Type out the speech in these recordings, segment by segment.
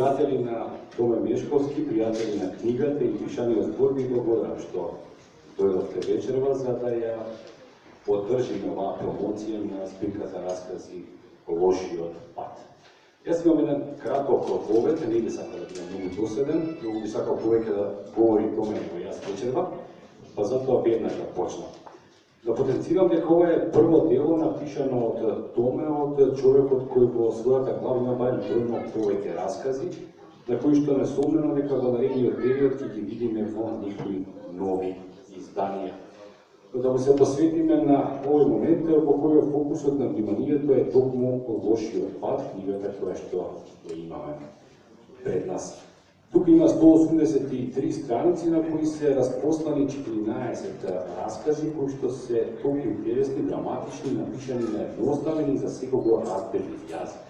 пријатели на Томе Мешковски, пријатели на книгата и пишаниот збор, ви благодарам што дојдовте вечерва за да ја поддржиме оваа промоција на збирката раскази Лошиот пат. Јас имам еден краток одговет, не би сакал да бидам многу доседен, но би сакал повеќе да говори Томе во јас вечерва, па затоа веднаш да почнам. Да потенцирам дека ова е прво дело напишано од Томе, од човекот кој во својата глава има барем бројно повеќе раскази, на кои што несомнено дека во наредниот период ќе ги видиме во некои нови изданија. Да му се посветиме на овој момент во кој фокусот на вниманието е токму Лошиот пат, книгата која што ја имаме пред нас. Тука има 183 страници на кои се распослани 14 раскази кои што се толку интересни, драматични, напишани на едноставен и за секого разберлив јазик.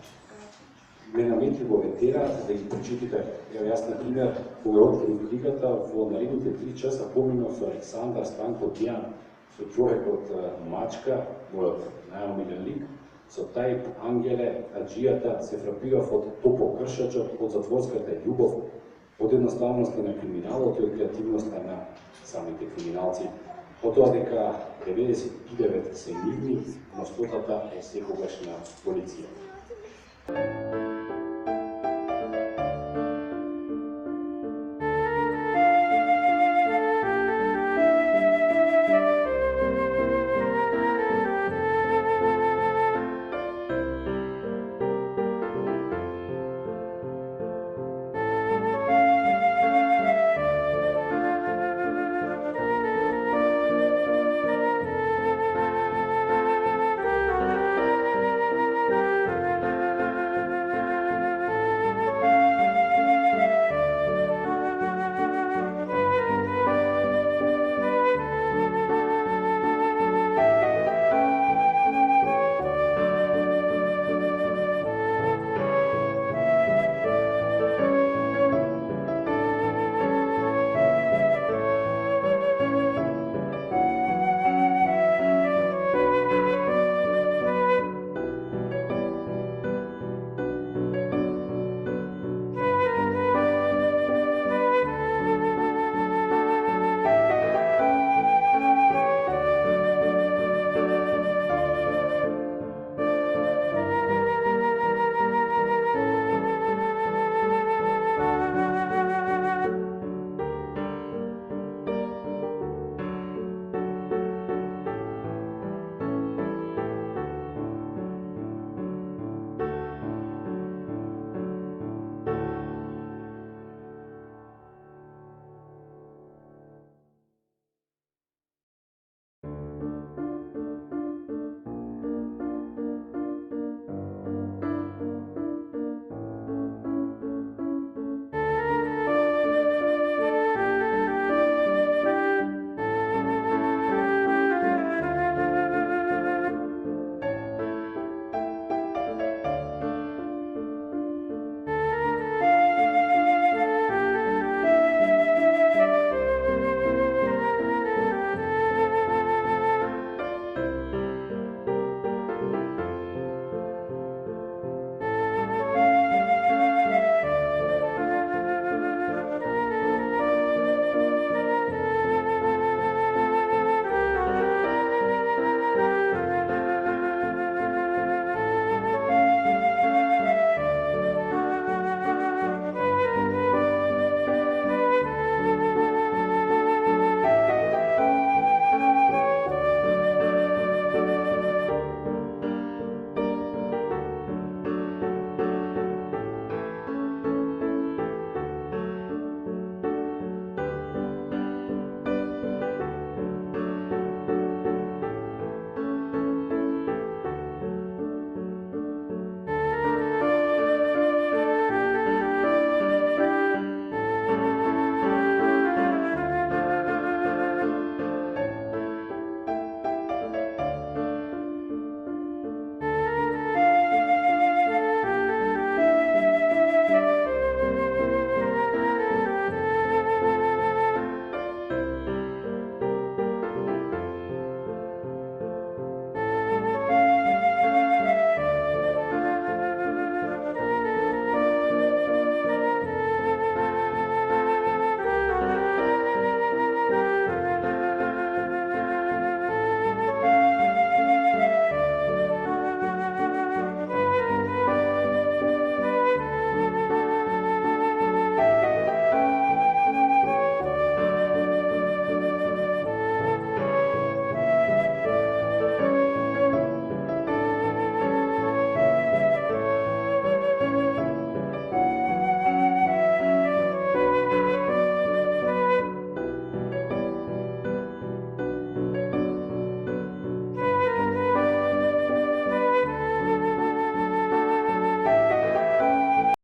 Ме наметливо ве тераат да ги прочитате. Ево јас на пример кога открив книгата во наредните 3 часа поминав со Александар Станко Дијан, со човекот Мачка, мојот најомилен лик, со тај Ангеле Аджијата се фрапирав од топокршачот, од затворската љубов, од едноставноста на криминалот и од креативноста на самите криминалци. Од тоа дека 99 се нивни, но стотата е секогаш на полиција.